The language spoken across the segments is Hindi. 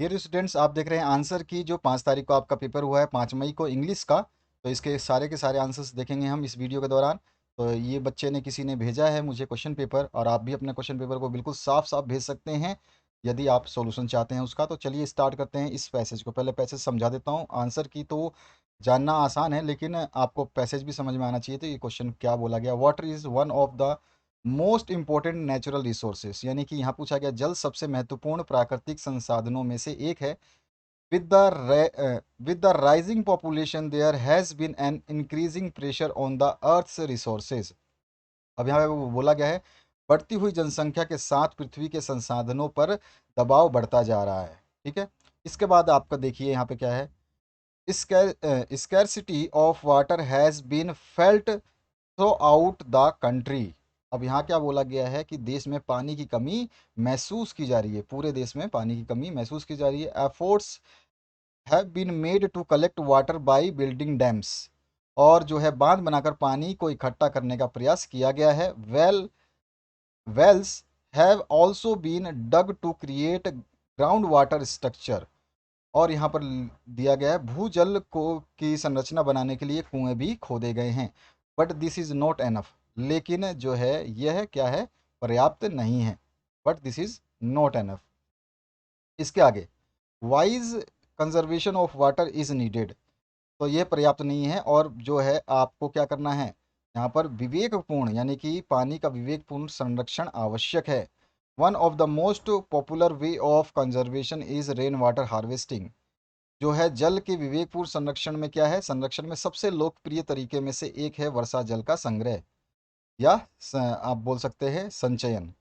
डियर स्टूडेंट्स, आप देख रहे हैं आंसर की। जो 5 तारीख को आपका पेपर हुआ है, 5 मई को इंग्लिश का। तो इसके सारे के सारे आंसर्स देखेंगे हम इस वीडियो के दौरान। तो ये बच्चे ने किसी ने भेजा है मुझे क्वेश्चन पेपर, और आप भी अपने क्वेश्चन पेपर को बिल्कुल साफ साफ भेज सकते हैं यदि आप सॉल्यूशन चाहते हैं उसका। तो चलिए स्टार्ट करते हैं इस पैसेज को। पहले पैसेज समझा देता हूँ। आंसर की तो जानना आसान है, लेकिन आपको पैसेज भी समझ में आना चाहिए। तो ये क्वेश्चन क्या बोला गया, water is one of the most important natural resources, यानी कि यहाँ पूछा गया जल सबसे महत्वपूर्ण प्राकृतिक संसाधनों में से एक है। with the with the rising population there has been an increasing pressure on the earth's resources। अब यहाँ पे वो बोला गया है बढ़ती हुई जनसंख्या के साथ पृथ्वी के संसाधनों पर दबाव बढ़ता जा रहा है। ठीक है। इसके बाद आपका देखिए यहाँ पे क्या है, scarcity of water has been felt throughout the country। अब यहाँ क्या बोला गया है कि देश में पानी की कमी महसूस की जा रही है, पूरे देश में पानी की कमी महसूस की जा रही है। Efforts have been made to collect water by building dams, और जो है बांध बनाकर पानी को इकट्ठा करने का प्रयास किया गया है। Wells have also been dug to create ground water structure, और यहाँ पर दिया गया है भूजल को की संरचना बनाने के लिए कुएं भी खोदे गए हैं। But this is not enough, लेकिन जो है यह क्या है, पर्याप्त नहीं है। But this is not enough. इसके आगे, wise conservation of water is needed, तो ये पर्याप्त नहीं है, और जो है आपको क्या करना है, यहाँ पर विवेकपूर्ण यानी कि पानी का विवेकपूर्ण संरक्षण आवश्यक है। One of the most popular way of conservation is rain water harvesting. जो है जल के विवेकपूर्ण संरक्षण में क्या है, संरक्षण में सबसे लोकप्रिय तरीके में से एक है वर्षा जल का संग्रह, या आप बोल सकते हैं संचयन।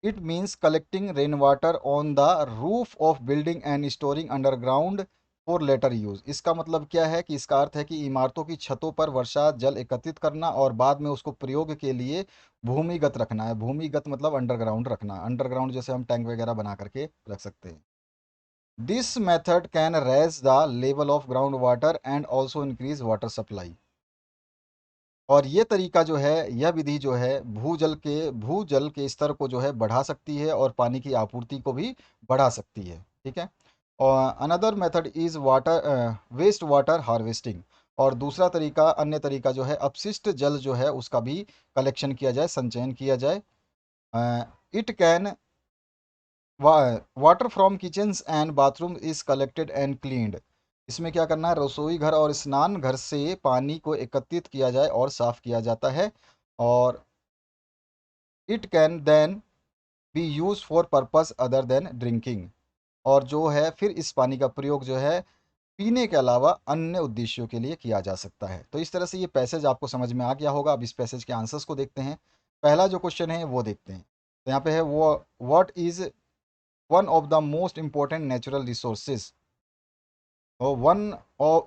It means collecting rain water on the roof of building and storing underground for later use. इसका मतलब क्या है कि इसका अर्थ है कि इमारतों की छतों पर वर्षा जल एकत्रित करना और बाद में उसको प्रयोग के लिए भूमिगत रखना है। भूमिगत मतलब अंडरग्राउंड रखना, अंडरग्राउंड जैसे हम टैंक वगैरह बना करके रख सकते हैं। This method can raise the level of ground water and also increase water supply. और ये तरीका जो है, यह विधि जो है भूजल के स्तर को जो है बढ़ा सकती है और पानी की आपूर्ति को भी बढ़ा सकती है। ठीक है। और another method is water waste water harvesting, और दूसरा तरीका, अन्य तरीका जो है अपशिष्ट जल जो है उसका भी कलेक्शन किया जाए, संचयन किया जाए। It can water from kitchens and bathroom is collected and cleaned. इसमें क्या करना है, रसोई घर और स्नान घर से पानी को एकत्रित किया जाए और साफ किया जाता है। और it can then be use for purpose other than drinking, और जो है फिर इस पानी का प्रयोग जो है पीने के अलावा अन्य उद्देश्यों के लिए किया जा सकता है। तो इस तरह से ये पैसेज आपको समझ में आ गया होगा। अब इस पैसेज के आंसर्स को देखते हैं। पहला जो क्वेश्चन है वो देखते हैं। तो यहाँ पे है वो, what is one of the most important natural resources, और one of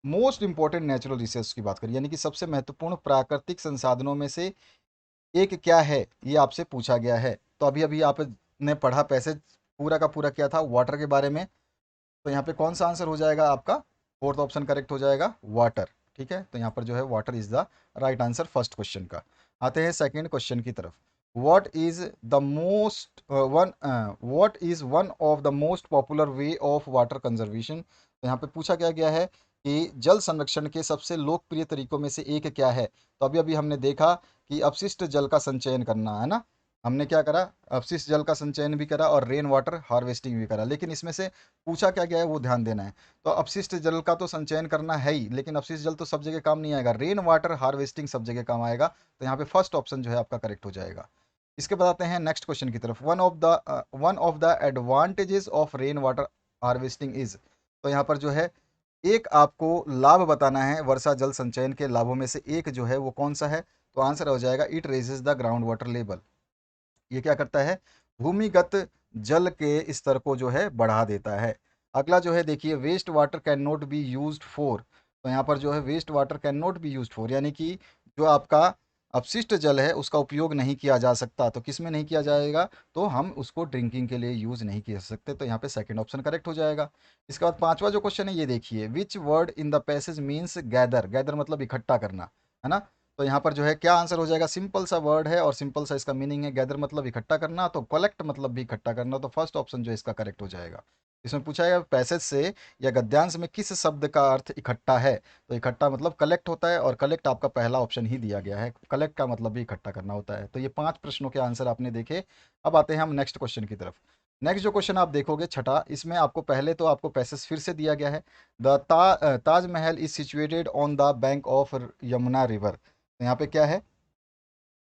most important natural resource की बात करें, यानी कि सबसे महत्वपूर्ण प्राकृतिक संसाधनों में से एक क्या है, ये आपसे पूछा गया है। तो अभी अभी आपने पढ़ा पैसेज, पूरा का पूरा क्या था, वाटर के बारे में। तो यहाँ पे कौन सा आंसर हो जाएगा आपका, फोर्थ ऑप्शन करेक्ट हो जाएगा, वाटर। ठीक है। तो यहाँ पर जो है water is the right answer first question का। आते हैं सेकंड क्वेश्चन की तरफ। What is the most one what is one of the most popular way of water conservation. तो यहाँ पे पूछा क्या गया है कि जल संरक्षण के सबसे लोकप्रिय तरीकों में से एक क्या है। तो अभी अभी हमने देखा कि अपशिष्ट जल का संचयन करना है ना। हमने क्या करा, अपशिष्ट जल का संचयन भी करा और रेन वाटर हार्वेस्टिंग भी करा, लेकिन इसमें से पूछा क्या गया है वो ध्यान देना है। तो अपशिष्ट जल का तो संचयन करना है ही, लेकिन अपशिष्ट जल तो सब जगह काम नहीं आएगा, रेन वाटर हार्वेस्टिंग सब जगह काम आएगा। तो यहाँ पे फर्स्ट ऑप्शन जो है आपका करेक्ट हो जाएगा। इसके बाद आते हैं नेक्स्ट क्वेश्चन की तरफ। One of the advantages of rain water harvesting is. तो यहाँ पर जो है एक आपको लाभ बताना है, वर्षा जल संचयन के लाभों में से एक जो है वो कौन सा है। तो आंसर हो जाएगा, it raises the ground water level. ये क्या करता है, भूमिगत जल के स्तर को जो है बढ़ा देता है। अगला जो है देखिए, waste water can not be used for. तो यहाँ पर जो है waste water can not be used for, यानी कि जो आपका अपशिष्ट जल है उसका उपयोग नहीं किया जा सकता। तो किस में नहीं किया जाएगा, तो हम उसको ड्रिंकिंग के लिए यूज़ नहीं कर सकते। तो यहाँ पे सेकंड ऑप्शन करेक्ट हो जाएगा। इसके बाद पांचवा जो क्वेश्चन है ये देखिए, which word in the passage means gather. Gather मतलब इकट्ठा करना, है ना। तो यहाँ पर जो है क्या आंसर हो जाएगा, सिंपल सा वर्ड है और सिंपल सा इसका मीनिंग है, गैदर मतलब इकट्ठा करना, तो कलेक्ट मतलब भी इकट्ठा करना, तो फर्स्ट ऑप्शन जो है इसका करेक्ट हो जाएगा। इसमें पूछा है पैसेज से या गद्यांश में किस शब्द का अर्थ इकट्ठा है, तो इकट्ठा मतलब कलेक्ट होता है, और कलेक्ट आपका पहला ऑप्शन ही दिया गया है, कलेक्ट का मतलब भी इकट्ठा करना होता है। तो ये 5 प्रश्नों के आंसर आपने देखे। अब आते हैं हम नेक्स्ट क्वेश्चन की तरफ। नेक्स्ट जो क्वेश्चन आप देखोगे छठा, इसमें आपको पहले तो आपको पैसेज फिर से दिया गया है। Taj Mahal is situated on the bank of Yamuna river. तो यहाँ पे क्या है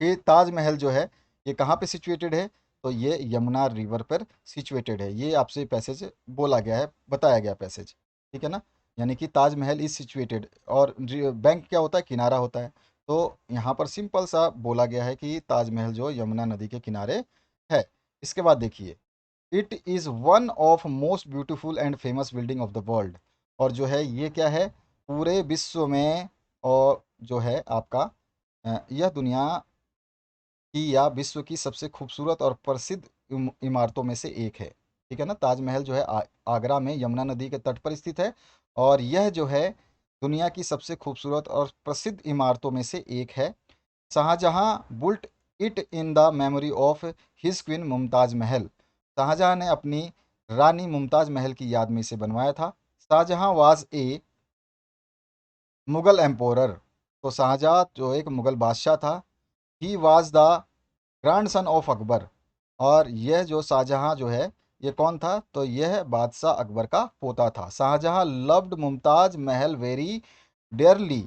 कि ताजमहल जो है ये कहाँ पे सिचुएटेड है, तो ये यमुना रिवर पर सिचुएटेड है। ये आपसे पैसेज बोला गया है, बताया गया पैसेज, ठीक है ना। यानी कि ताजमहल इज सिचुएटेड, और बैंक क्या होता है, किनारा होता है। तो यहाँ पर सिंपल सा बोला गया है कि ताजमहल जो यमुना नदी के किनारे है। इसके बाद देखिए, it is one of most beautiful and famous building of the world. और जो है ये क्या है, पूरे विश्व में, और जो है आपका यह दुनिया की या विश्व की सबसे खूबसूरत और प्रसिद्ध इमारतों में से एक है। ठीक है ना, ताजमहल जो है आगरा में यमुना नदी के तट पर स्थित है, और यह जो है दुनिया की सबसे खूबसूरत और प्रसिद्ध इमारतों में से एक है। Shahjahan built it in the memory of his queen Mumtaz Mahal. Shahjahan ने अपनी रानी मुमताज महल की याद में इसे बनवाया था। Shahjahan was a Mughal emperor. तो शाहजहां जो एक मुगल बादशाह था। He was the grandson of Akbar. और यह जो शाहजहां जो है ये कौन था, तो यह बादशाह अकबर का पोता था। Shahjahan loved Mumtaz Mahal very dearly.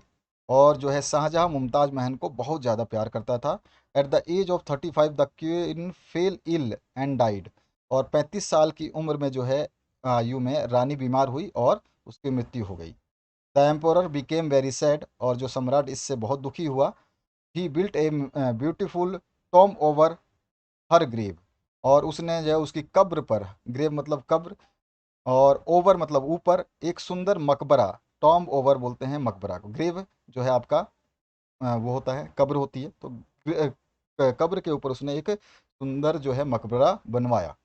और जो है शाहजहां मुमताज महल को बहुत ज़्यादा प्यार करता था। At the age of 35 the queen fell ill and died. और 35 साल की उम्र में जो है आयु में रानी बीमार हुई और उसकी मृत्यु हो गई। The emperor became very sad. और जो सम्राट इससे बहुत दुखी हुआ। He built a beautiful tomb over her grave. और उसने जो है उसकी कब्र पर, ग्रेव मतलब कब्र, और ओवर मतलब ऊपर, एक सुंदर मकबरा, टॉम ओवर बोलते हैं मकबरा को, ग्रेव जो है आपका वो होता है, कब्र होती है, तो कब्र के ऊपर उसने एक सुंदर जो है मकबरा बनवाया।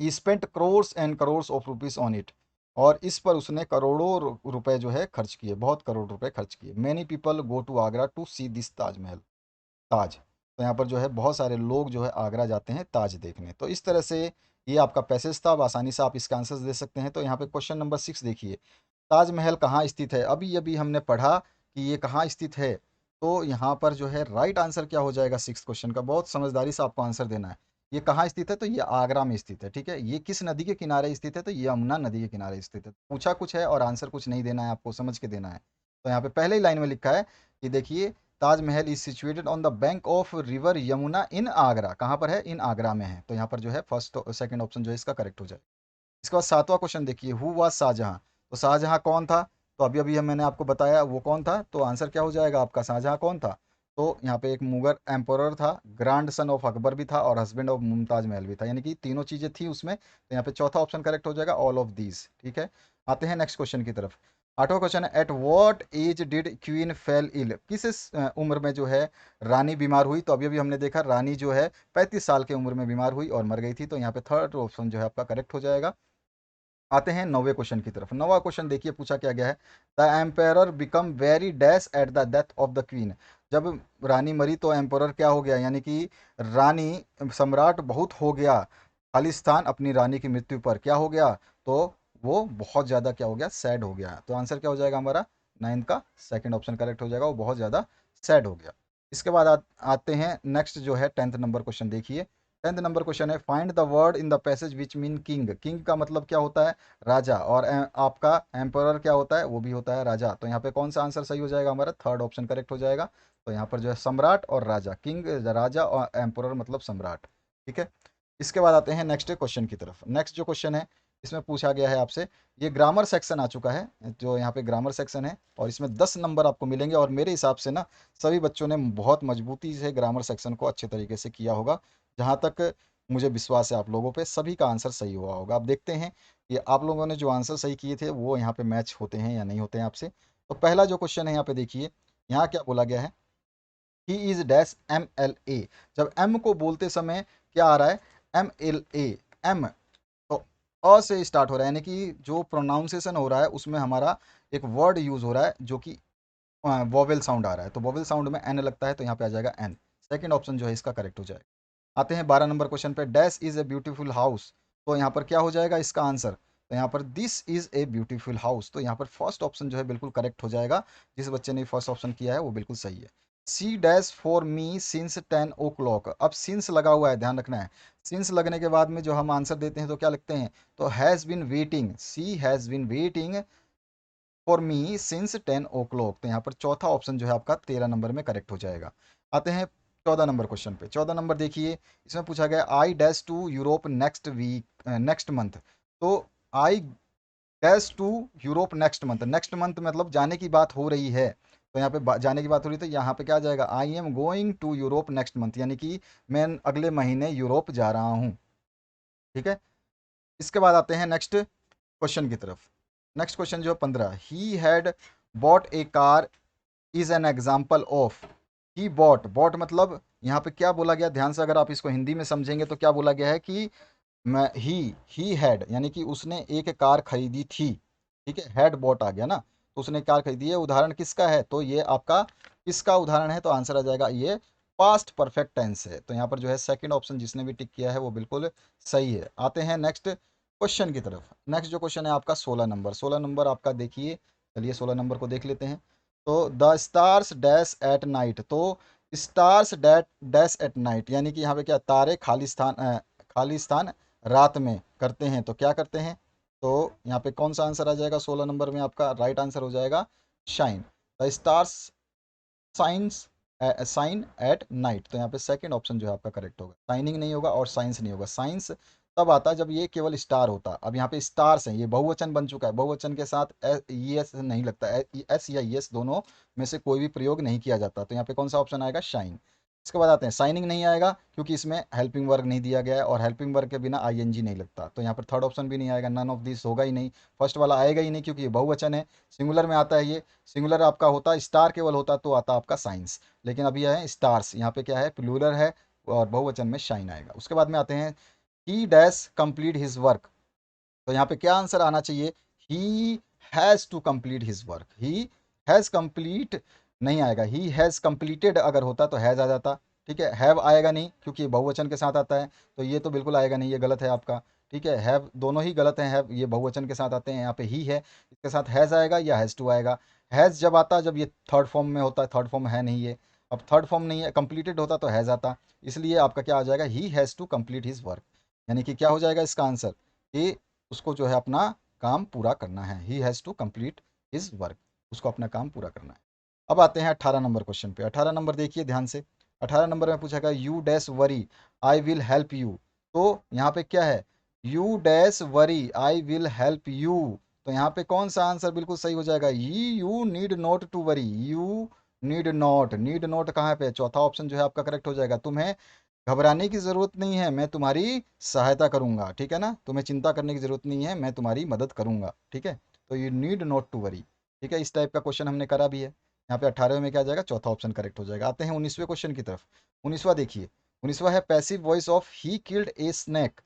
He spent crores and crores of rupees on it. और इस पर उसने करोड़ों रुपए जो है खर्च किए, बहुत करोड़ रुपए खर्च किए। Many people go to Agra to see this Taj Mahal. Taj, तो यहाँ पर जो है बहुत सारे लोग जो है आगरा जाते हैं ताज देखने। तो इस तरह से ये आपका पैसेज था। अब आसानी से आप इसका आंसर दे सकते हैं। तो यहाँ पे क्वेश्चन नंबर 6 देखिए, ताजमहल कहाँ स्थित है। अभी अभी हमने पढ़ा कि ये कहाँ स्थित है। तो यहाँ पर जो है राइट आंसर क्या हो जाएगा, 6 क्वेश्चन का, बहुत समझदारी से आपको आंसर देना है। ये कहाँ स्थित है, तो ये आगरा में स्थित है। ठीक है, ये किस नदी के किनारे स्थित है, तो ये यमुना नदी के किनारे स्थित है। पूछा कुछ है और आंसर कुछ नहीं देना है, आपको समझ के देना है। तो यहाँ पे पहले ही लाइन में लिखा है कि देखिए, Taj Mahal is situated on the bank of river Yamuna in Agra. कहाँ पर है, इन आगरा में है। तो यहाँ पर जो है फर्स्ट सेकंड ऑप्शन जो है इसका करेक्ट हो जाए। इसके बाद 7वां क्वेश्चन देखिए, हु वाज शाहजहां। तो शाहजहां कौन था, तो अभी अभी मैंने आपको बताया वो कौन था। तो आंसर क्या हो जाएगा आपका, शाहजहां कौन था, तो यहाँ पे एक मुगल एम्पोरर था, ग्रैंड सन ऑफ अकबर भी था, और हस्बैंड ऑफ मुमताज महल भी था। यानी कि तीनों चीज़ें थी उसमें। तो यहाँ पे चौथा ऑप्शन करेक्ट हो जाएगा, ऑल ऑफ दीज। ठीक है, आते हैं नेक्स्ट क्वेश्चन की तरफ। 8वां क्वेश्चन है, at what age did queen fell ill. किस उम्र में जो है रानी बीमार हुई। तो अभी अभी हमने देखा रानी जो है 35 साल की उम्र में बीमार हुई और मर गई थी। तो यहाँ पे थर्ड ऑप्शन जो है आपका करेक्ट हो जाएगा। आते हैं 9वें क्वेश्चन की तरफ। 9वां क्वेश्चन देखिए पूछा क्या गया है, the emperor become very dash at the death of the queen. जब रानी मरी तो एम्पेरर क्या हो गया, यानी कि रानी, सम्राट बहुत हो गया खालिस्तान अपनी रानी की मृत्यु पर, क्या हो गया, तो वो बहुत ज़्यादा क्या हो गया, सैड हो गया। तो आंसर क्या हो जाएगा हमारा, 9 का सेकंड ऑप्शन करेक्ट हो जाएगा, वो बहुत ज़्यादा सैड हो गया। इसके बाद आते हैं नेक्स्ट जो है 10th नंबर क्वेश्चन देखिए। 10th नंबर क्वेश्चन है, find the word in the passage which mean king. King का मतलब क्या होता है, राजा, और आपका एम्परर क्या होता है, वो भी होता है राजा। तो यहाँ पे कौन सा आंसर सही हो जाएगा हमारा, थर्ड ऑप्शन करेक्ट हो जाएगा। तो यहाँ पर जो है सम्राट और राजा, किंग राजा और एम्परर मतलब सम्राट। ठीक है, इसके बाद आते हैं नेक्स्ट क्वेश्चन की तरफ। नेक्स्ट जो क्वेश्चन है इसमें पूछा गया है आपसे, ये ग्रामर सेक्शन आ चुका है, जो यहाँ पे ग्रामर सेक्शन है, और इसमें 10 नंबर आपको मिलेंगे। और मेरे हिसाब से ना सभी बच्चों ने बहुत मजबूती से ग्रामर सेक्शन को अच्छे तरीके से किया होगा। जहाँ तक मुझे विश्वास है आप लोगों पे सभी का आंसर सही हुआ होगा। अब देखते हैं कि आप लोगों ने जो आंसर सही किए थे वो यहाँ पे मैच होते हैं या नहीं होते हैं आपसे। तो पहला जो क्वेश्चन है यहाँ पे देखिए, यहाँ क्या बोला गया है, he is dash M L A. जब एम को बोलते समय क्या आ रहा है, एम एल ए, एम, तो अ से स्टार्ट हो रहा है, यानी कि जो प्रोनाउंसिएशन हो रहा है उसमें हमारा एक वर्ड यूज हो रहा है जो कि वोवेल साउंड आ रहा है, तो वोवेल साउंड में एन लगता है, तो यहाँ पे आ जाएगा एन। सेकंड ऑप्शन जो है इसका करेक्ट हो जाएगा। आते हैं 12 नंबर क्वेश्चन पे, dash is a beautiful house. तो यहाँ पर क्या हो जाएगा इसका आंसर, तो यहाँ पर this is a beautiful house, तो यहाँ पर फर्स्ट ऑप्शन जो है बिल्कुल करेक्ट हो जाएगा। जिस बच्चे ने फर्स्ट ऑप्शन किया है वो बिल्कुल सही है। She dash for me since 10 o'clock। अब सिंस लगा हुआ है, ध्यान रखना है। सिंस लगने के बाद में जो हम आंसर देते हैं तो क्या लिखते हैं, तो has been waiting, she has been waiting for me since 10 o'clock। तो यहाँ पर चौथा ऑप्शन जो है आपका 13 नंबर में करेक्ट हो जाएगा। आते हैं 14 नंबर क्वेश्चन पे। 14 नंबर देखिए, इसमें पूछा गया I dash to Europe next week next month. तो I dash to Europe next month मतलब जाने की बात हो रही है। तो यहाँ पे जाने की बात हो रही है, तो यहाँ पे क्या आ जाएगा, I am going to Europe next month, यानी कि मैं अगले महीने यूरोप जा रहा हूँ। ठीक है। इसके बाद आते हैं नेक्स्ट क्वेश्चन की तरफ। नेक्स्ट क्वेश्चन जो है 15, he had bought A car is an example of. He bought मतलब यहाँ पे क्या बोला गया, ध्यान से अगर आप इसको हिंदी में समझेंगे तो क्या बोला गया है कि मैं ही हैड, यानी कि उसने एक कार खरीदी थी। ठीक है, हैड बॉट आ गया ना, तो उसने कार खरीदी है। उदाहरण किसका है, तो ये आपका किसका उदाहरण है, तो आंसर आ जाएगा ये पास्ट परफेक्ट टेंस है। तो यहाँ पर जो है सेकंड ऑप्शन जिसने भी टिक किया है वो बिल्कुल सही है। आते हैं नेक्स्ट क्वेश्चन की तरफ। नेक्स्ट जो क्वेश्चन है आपका 16 नंबर। 16 नंबर आपका देखिए, चलिए 16 नंबर को देख लेते हैं। तो the stars dash at night. तो stars that dash at night, यानी कि यहाँ पे क्या, तारे खाली स्थान रात में करते हैं, तो क्या करते हैं, तो यहाँ पे कौन सा आंसर आ जाएगा 16 नंबर में, आपका राइट आंसर हो जाएगा shine. The stars shines shine at night. तो यहाँ पे सेकंड ऑप्शन जो है आपका करेक्ट होगा। साइनिंग नहीं होगा और साइंस नहीं होगा। साइंस तब आता है जब ये केवल स्टार होता। अब यहाँ पे स्टार्स हैं, ये बहुवचन बन चुका है, बहुवचन के साथ एस नहीं लगता, एस या एस दोनों में से कोई भी प्रयोग नहीं किया जाता। तो यहाँ पे कौन सा ऑप्शन आएगा, शाइन। इसके बाद आते हैं, साइनिंग नहीं आएगा क्योंकि इसमें हेल्पिंग वर्ब नहीं दिया गया है, और हेल्पिंग वर्ब के बिना आईएनजी नहीं लगता। तो यहाँ पर थर्ड ऑप्शन भी नहीं आएगा, नन ऑफ दिस होगा ही नहीं। फर्स्ट वाला आएगा ही नहीं क्योंकि ये बहुवचन है, सिंगुलर में आता है ये। सिंगुलर आपका होता, स्टार केवल होता तो आता आपका साइंस, लेकिन अभी है स्टार्स, यहाँ पे क्या है, प्लूरल है, और बहुवचन में शाइन आएगा। उसके बाद में आते हैं, he dash complete his work. तो यहाँ पे क्या आंसर आना चाहिए, he has to complete his work. He has complete नहीं आएगा, ही हैज़ कंप्लीटेड अगर होता तो हैज़ आ जाता। ठीक है, हैव आएगा नहीं क्योंकि ये बहुवचन के साथ आता है, तो ये तो बिल्कुल आएगा नहीं, ये गलत है आपका। ठीक है, हैव दोनों ही गलत हैं, हैव ये बहुवचन के साथ आते हैं, यहाँ पे ही है, इसके साथ हैज़ आएगा या हैज़ टू आएगा। हैज़ जब आता जब ये थर्ड फॉर्म में होता है, थर्ड फॉर्म है नहीं ये। अब थर्ड फॉर्म नहीं है, कंप्लीटेड होता तो हैज़ आता, इसलिए आपका क्या आ जाएगा, he has to complete his work. यानी कि क्या हो जाएगा इसका आंसर, कि उसको जो है अपना काम पूरा करना है, he has to complete his work, उसको अपना काम पूरा करना है। अब आते हैं 18 नंबर क्वेश्चन पे। 18 नंबर देखिए ध्यान से। 18 नंबर में पूछा गया, you dash worry I will help you. तो यहाँ पे क्या है, you dash worry I will help you. तो यहाँ पे कौन सा आंसर बिल्कुल सही हो जाएगा, you need not to worry. You need not, need not कहाँ पे है, चौथा ऑप्शन जो है आपका करेक्ट हो जाएगा। तुम्हें घबराने की ज़रूरत नहीं है, मैं तुम्हारी सहायता करूंगा। ठीक है ना, तुम्हें चिंता करने की ज़रूरत नहीं है, मैं तुम्हारी मदद करूंगा। ठीक है, तो you need not to worry. ठीक है, इस टाइप का क्वेश्चन हमने करा भी है। यहाँ पे 18वें में क्या आ जाएगा, चौथा ऑप्शन करेक्ट हो जाएगा। आते हैं 19वें क्वेश्चन की तरफ। 19वां देखिए। 19वां है, passive voice of he killed A snack.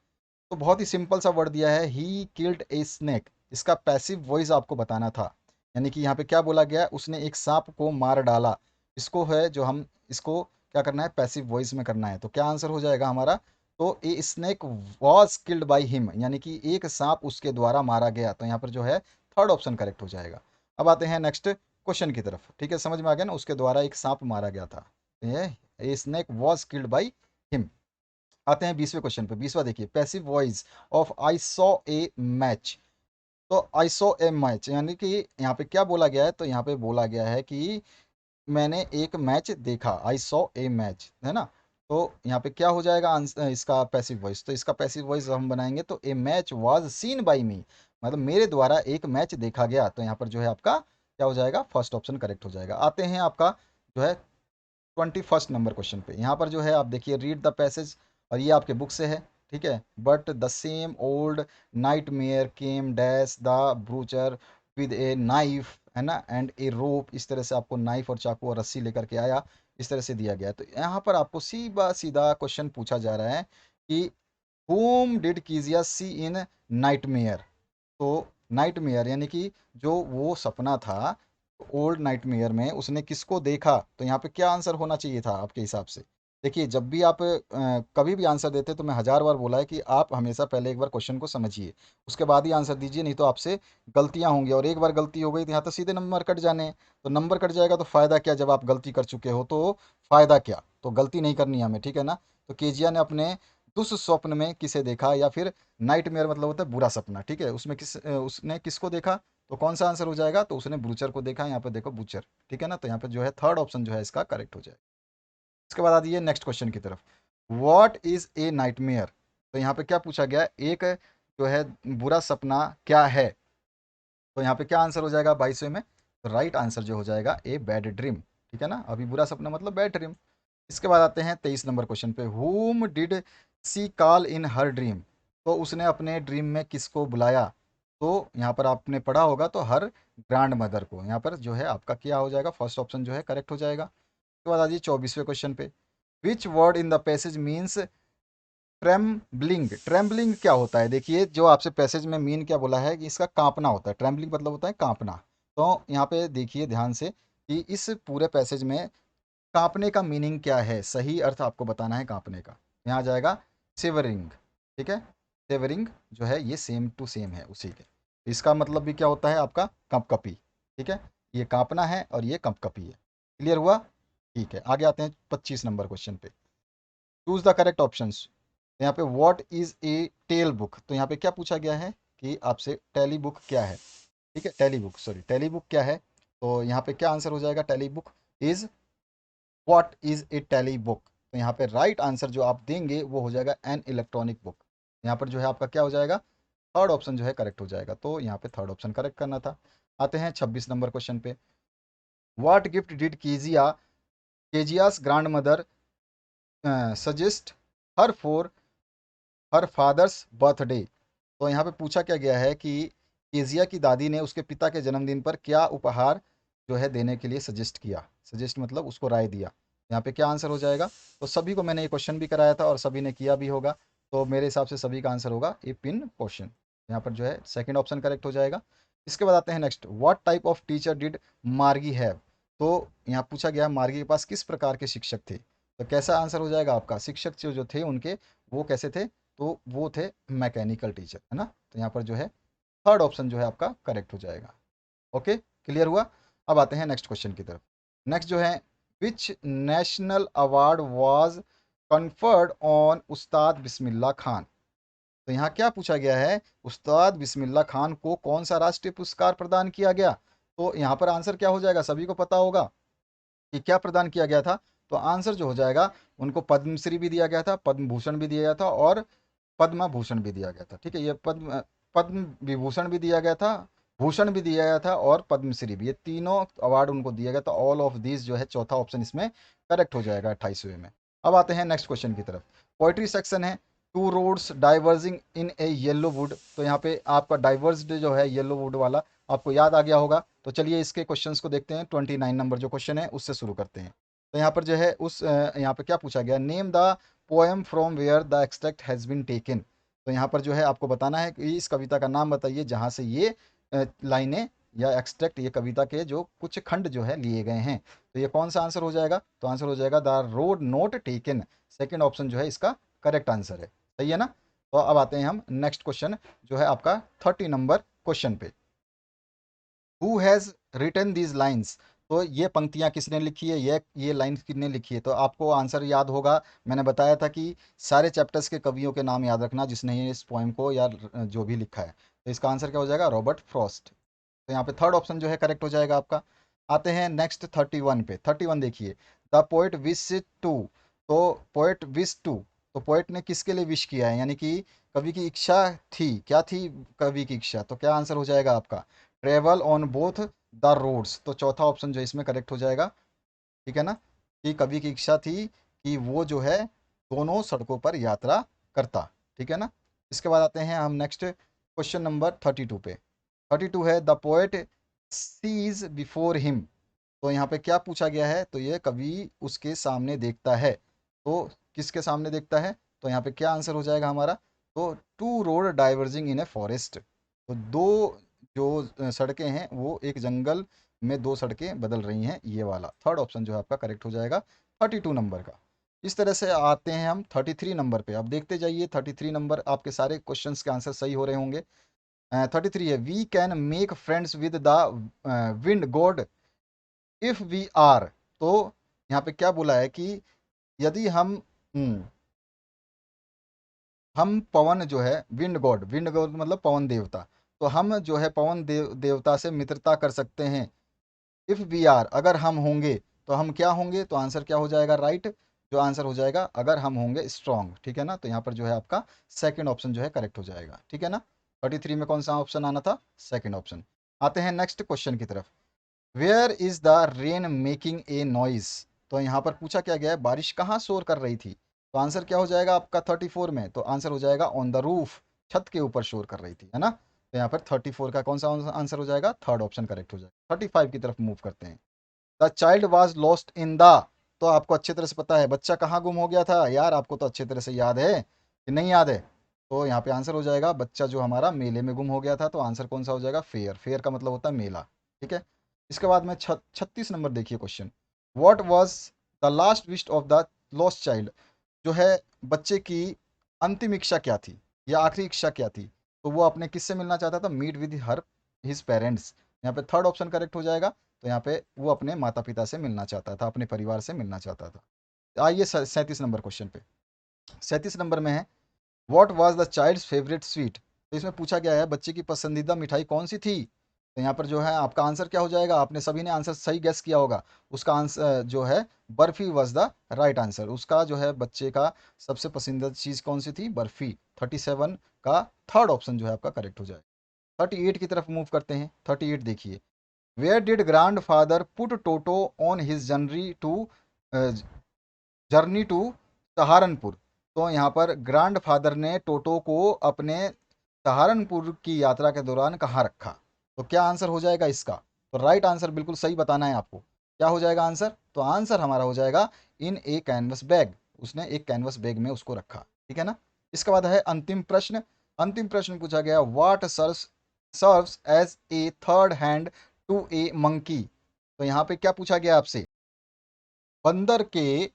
तो बहुत ही सिंपल सा वर्ड दिया है, ही किल्ड ए स्नैक। इसका पैसिव वॉइस आपको बताना था, यानी कि यहाँ पे क्या बोला गया है, उसने एक सांप को मार डाला। इसको है जो हम इसको क्या करना है, पैसिव वॉइस में करना है। तो क्या आंसर हो जाएगा हमारा, तो a snake was killed by him, यानी कि एक सांप उसके द्वारा मारा गया। तो यहाँ पर जो है थर्ड ऑप्शन करेक्ट हो जाएगा। अब आते हैं नेक्स्ट क्वेश्चन की तरफ। ठीक है, समझ में आ गया ना, उसके द्वारा एक सांप मारा गया था। तो ये a snake was killed by him. आते हैं 20वें क्वेश्चन पे। 20वां देखिए, passive voice of I saw a match. तो आई सॉ ए मैच, यानी कि यहाँ पे क्या बोला गया है, तो यहाँ पे बोला गया है कि मैंने एक मैच देखा, आई सॉ ए मैच, है ना। तो यहाँ पे क्या हो जाएगा आंसर इसका पैसिव वॉइस, तो इसका पैसिव वॉइस हम बनाएंगे तो ए मैच वाज सीन बाय मी, मतलब मेरे द्वारा एक मैच देखा गया। तो यहाँ पर जो है आपका क्या हो जाएगा, फर्स्ट ऑप्शन करेक्ट हो जाएगा। आते हैं आपका जो है 21 नंबर क्वेश्चन पे। यहाँ पर जो है आप देखिए, रीड द पैसेज, और ये आपके बुक से है। ठीक है, but the same old nightmare came dash the brochure with a knife, है ना, एंड ए रोप। इस तरह से आपको नाइफ और चाकू और रस्सी लेकर के आया, इस तरह से दिया गया है। तो यहाँ पर आपको सीधा सीधा क्वेश्चन पूछा जा रहा है कि whom did Kezia see in nightmare. तो नाइट मेयर यानी कि जो वो सपना था, ओल्ड नाइटमेयर में उसने किसको देखा, तो यहाँ पे क्या आंसर होना चाहिए था आपके हिसाब से? देखिए, जब भी आप कभी भी आंसर देते तो मैं हजार बार बोला है कि आप हमेशा पहले एक बार क्वेश्चन को समझिए, उसके बाद ही आंसर दीजिए, नहीं तो आपसे गलतियां होंगी, और एक बार गलती हो गई तो यहाँ तो सीधे नंबर कट जाने हैं। तो नंबर कट जाएगा तो फ़ायदा क्या, जब आप गलती कर चुके हो तो फ़ायदा क्या? तो गलती नहीं करनी है हमें, ठीक है ना? तो केजिया ने अपने दुःस्वप्न में किसे देखा, या फिर नाइटमेयर मतलब होता है बुरा सपना, ठीक है, उसमें उसने किसको देखा? तो कौन सा आंसर हो जाएगा? तो उसने ब्रूचर को देखा, यहाँ पे देखो बूचर, ठीक है ना? तो यहाँ पे जो है थर्ड ऑप्शन जो है इसका करेक्ट हो जाएगा। इसके बाद आ जाइए नेक्स्ट क्वेश्चन की तरफ। What is A nightmare? तो यहाँ पे क्या पूछा गया है? एक जो है बुरा सपना क्या है? तो यहाँ पे क्या आंसर हो जाएगा 22वें में? तो राइट आंसर जो हो जाएगा ए बैड ड्रीम, ठीक है ना? अभी बुरा सपना मतलब बैड ड्रीम। इसके बाद आते हैं 23 नंबर क्वेश्चन पे। Whom did she call in her dream? तो उसने अपने ड्रीम में किसको बुलाया? तो यहाँ पर आपने पढ़ा होगा, तो हर ग्रैंड मदर को। यहाँ पर जो है आपका क्या हो जाएगा? फर्स्ट ऑप्शन जो है करेक्ट हो जाएगा। उसके बाद आ जाइए 24वें क्वेश्चन पे। Which word in the passage means trembling? Trembling क्या होता है? देखिए, जो आपसे पैसेज में मीन क्या बोला है कि इसका कांपना होता है। ट्रेम्बलिंग मतलब होता है कांपना। तो यहाँ पे देखिए ध्यान से कि इस पूरे पैसेज में कांपने का मीनिंग क्या है, सही अर्थ आपको बताना है कांपने का। यहाँ आ जाएगा सिवरिंग, ठीक है? सिवरिंग जो है ये सेम टू सेम है उसी के। इसका मतलब भी क्या होता है आपका? कंपकपी, ठीक है? ये कांपना है और ये कंपकपी है। क्लियर हुआ? ठीक है, आगे आते हैं 25 नंबर क्वेश्चन पे। Choose the correct options. यहाँ पे what is a tale book? तो यहाँ पे क्या पूछा गया है कि आपसे टेली बुक क्या है? ठीक है, telly book, sorry, telly book क्या है? तो यहाँ पे क्या आंसर हो जाएगा? Telly book is, what is a telly book? तो यहाँ पे राइट आंसर जो आप देंगे वो हो जाएगा एन इलेक्ट्रॉनिक बुक। यहाँ पर जो है आपका क्या हो जाएगा? थर्ड ऑप्शन जो है करेक्ट हो जाएगा। तो यहाँ पे थर्ड ऑप्शन करेक्ट करना था। आते हैं 26 नंबर क्वेश्चन पे। What gift did Kezia's grandmother suggest her for her father's birthday? तो यहाँ पे पूछा क्या गया है कि केजिया की दादी ने उसके पिता के जन्मदिन पर क्या उपहार जो है देने के लिए सजेस्ट किया? सजेस्ट मतलब उसको राय दिया। यहाँ पे क्या आंसर हो जाएगा? तो सभी को मैंने ये क्वेश्चन भी कराया था और सभी ने किया भी होगा। तो मेरे हिसाब से सभी का आंसर होगा ए पिन पोर्शन। यहाँ पर जो है सेकंड ऑप्शन करेक्ट हो जाएगा। इसके बाद आते हैं next. What type of teacher did मार्गी हैव? तो यहाँ पूछा गया मार्गी के पास किस प्रकार के शिक्षक थे? तो कैसा आंसर हो जाएगा आपका? शिक्षक जो जो थे उनके, वो कैसे थे? तो वो थे मैकेनिकल टीचर, है ना? तो यहाँ पर जो है थर्ड ऑप्शन जो है आपका करेक्ट हो जाएगा। ओके, क्लियर हुआ? अब आते हैं नेक्स्ट क्वेश्चन की तरफ। नेक्स्ट जो है, which national award was conferred on उस्ताद बिस्मिल्लाह खान? तो यहाँ क्या पूछा गया है? उस्ताद बिस्मिल्लाह खान को कौन सा राष्ट्रीय पुरस्कार प्रदान किया गया? तो यहाँ पर आंसर क्या हो जाएगा? सभी को पता होगा कि क्या प्रदान किया गया था। तो आंसर जो हो जाएगा, उनको पद्मश्री भी दिया गया था, पद्म भूषण भी दिया गया था, और पद्मा भूषण भी दिया गया था, ठीक है? ये पद्म पद्म विभूषण भी दिया गया था, भूषण भी दिया गया था, और पद्मश्री भी, ये तीनों अवार्ड उनको दिया गया था। ऑल ऑफ दिस जो है चौथा ऑप्शन इसमें करेक्ट हो जाएगा 28वें में। अब आते हैं नेक्स्ट क्वेश्चन की तरफ। पोइट्री सेक्शन है। Two roads diverging in A yellow would? तो यहाँ पे आपका डाइवर्स्ड जो है येलो वुड वाला आपको याद आ गया होगा। तो चलिए इसके क्वेश्चंस को देखते हैं। 29 नंबर जो क्वेश्चन है उससे शुरू करते हैं। तो यहाँ पर जो है यहाँ पे क्या पूछा गया? Name the poem from where the extract has been taken? तो यहाँ पर जो है आपको बताना है कि इस कविता का नाम बताइए जहाँ से ये लाइनें या एक्सट्रैक्ट, ये कविता के जो कुछ खंड जो है लिए गए हैं। तो ये कौन सा आंसर हो जाएगा? तो आंसर हो जाएगा the road not taken. Second option जो है इसका करेक्ट आंसर है। सही है ना? तो अब आते हैं हम नेक्स्ट क्वेश्चन जो है आपका 30 नंबर क्वेश्चन पे। Who has written these lines? तो ये पंक्तियाँ किसने लिखी है, ये लाइन किसने लिखी है? तो आपको आंसर याद होगा। मैंने बताया था कि सारे चैप्टर्स के कवियों के नाम याद रखना जिसने ये इस पोएम को या जो भी लिखा है। तो इसका आंसर क्या हो जाएगा? Robert Frost. तो यहाँ पे थर्ड ऑप्शन जो है करेक्ट हो जाएगा आपका। आते हैं नेक्स्ट 31 पे। 31 देखिए। The poet wish to. तो पोएट विश टू, तो पोएट ने किसके लिए विश किया है? यानी कि कवि की इच्छा थी, क्या थी कवि की इच्छा? तो क्या आंसर हो जाएगा आपका? Travel on both the roads. तो चौथा ऑप्शन जो है इसमें करेक्ट हो जाएगा, ठीक है ना? कि कवि की इच्छा थी कि वो जो है दोनों सड़कों पर यात्रा करता, ठीक है ना? इसके बाद आते हैं हम नेक्स्ट क्वेश्चन नंबर 32 पे। 32 है the poet sees before him. तो यहाँ पे क्या पूछा गया है? तो ये कवि उसके सामने देखता है। तो किसके सामने देखता है? तो यहाँ पे क्या आंसर हो जाएगा हमारा? तो two road diverging in a forest. तो दो जो सड़कें हैं वो एक जंगल में दो सड़कें बदल रही हैं, ये वाला थर्ड ऑप्शन जो है आपका करेक्ट हो जाएगा 32 नंबर का। इस तरह से आते हैं हम 33 नंबर पे। अब देखते जाइए 33 नंबर, आपके सारे क्वेश्चंस के आंसर सही हो रहे होंगे। 33 है, we can make friends with the wind god if we are. तो यहाँ पे क्या बोला है कि यदि हम पवन जो है, विंड गॉड मतलब पवन देवता, तो हम जो है पवन देवता से मित्रता कर सकते हैं। इफ वी आर, अगर हम होंगे, तो हम क्या होंगे, तो आंसर क्या हो जाएगा राइट, जो आंसर हो जाएगा अगर हम होंगे स्ट्रांग, ठीक है ना। तो यहाँ पर जो है आपका सेकंड ऑप्शन जो है करेक्ट हो जाएगा, ठीक है ना। 33 में कौन सा ऑप्शन आना था, सेकंड ऑप्शन। आते हैं नेक्स्ट क्वेश्चन की तरफ। Where is the rain making a noise. तो यहाँ पर पूछा क्या गया है, बारिश कहाँ शोर कर रही थी। तो आंसर क्या हो जाएगा आपका 34 में, तो आंसर हो जाएगा ऑन द रूफ, छत के ऊपर शोर कर रही थी, है ना। तो यहाँ पर 34 का कौन सा आंसर हो जाएगा, थर्ड ऑप्शन करेक्ट हो जाएगा। 35 की तरफ मूव करते हैं। The child was lost in the. तो आपको अच्छे तरह से पता है बच्चा कहाँ गुम हो गया था यार, आपको तो अच्छे तरह से याद है कि नहीं याद है। तो यहाँ पे आंसर हो जाएगा बच्चा जो हमारा मेले में गुम हो गया था, तो आंसर कौन सा हो जाएगा, फेयर। फेयर का मतलब होता है मेला, ठीक है। इसके बाद में 36 नंबर देखिए question. What was the last wish of the lost child. जो है बच्चे की अंतिम इच्छा क्या थी, या आखिरी इच्छा क्या थी। तो वो अपने किससे मिलना चाहता था, meet with her his parents. यहाँ पे थर्ड ऑप्शन करेक्ट हो जाएगा। तो यहाँ पे वो अपने माता पिता से मिलना चाहता था, अपने परिवार से मिलना चाहता था। आइए 37 नंबर क्वेश्चन पे। 37 नंबर में है, what was the child's favourite sweet. तो इसमें पूछा गया है बच्चे की पसंदीदा मिठाई कौन सी थी। तो यहाँ पर जो है आपका आंसर क्या हो जाएगा, आपने सभी ने आंसर सही गेस किया होगा। उसका आंसर जो है barfi was the right answer. उसका जो है बच्चे का सबसे पसंदीदा चीज़ कौन सी थी, बर्फी। 37 का थर्ड ऑप्शन जो है आपका करेक्ट हो जाएगा। 38 की तरफ मूव करते हैं। 38 देखिए, where did grand father put Toto on his journey to Saharanpur. तो यहाँ पर ग्रैंड फादर ने टोटो को अपने सहारनपुर की यात्रा के दौरान कहाँ रखा। तो क्या आंसर हो जाएगा इसका, तो राइट आंसर बिल्कुल सही बताना है आपको। क्या हो जाएगा आंसर, तो आंसर हमारा हो जाएगा इन ए कैनवस बैग। उसने एक कैनवस बैग में उसको रखा, ठीक है ना। इसके बाद है अंतिम प्रश्न। अंतिम प्रश्न पूछा गया, what serves as a third hand to a monkey. तो यहाँ पे क्या पूछा गया आपसे, बंदर के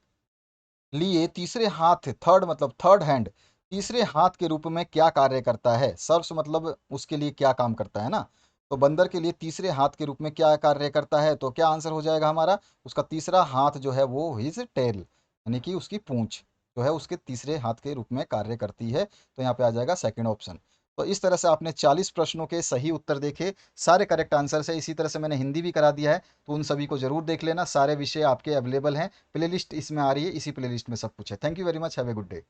लिए तीसरे हाथ, थर्ड मतलब थर्ड हैंड, तीसरे हाथ के रूप में क्या कार्य करता है। सर्व्स मतलब उसके लिए क्या काम करता है ना। तो बंदर के लिए तीसरे हाथ के रूप में क्या कार्य करता है, तो क्या आंसर हो जाएगा हमारा, उसका तीसरा हाथ जो है वो हिज टेल, यानी कि उसकी पूंछ जो है उसके तीसरे हाथ के रूप में कार्य करती है। तो यहाँ पे आ जाएगा सेकंड ऑप्शन। तो इस तरह से आपने 40 प्रश्नों के सही उत्तर देखे, सारे करेक्ट आंसर से। इसी तरह से मैंने हिंदी भी करा दिया है, तो उन सभी को जरूर देख लेना। सारे विषय आपके अवेलेबल हैं, प्लेलिस्ट इसमें आ रही है, इसी प्लेलिस्ट में सब कुछ है। Thank you very much, have a good day.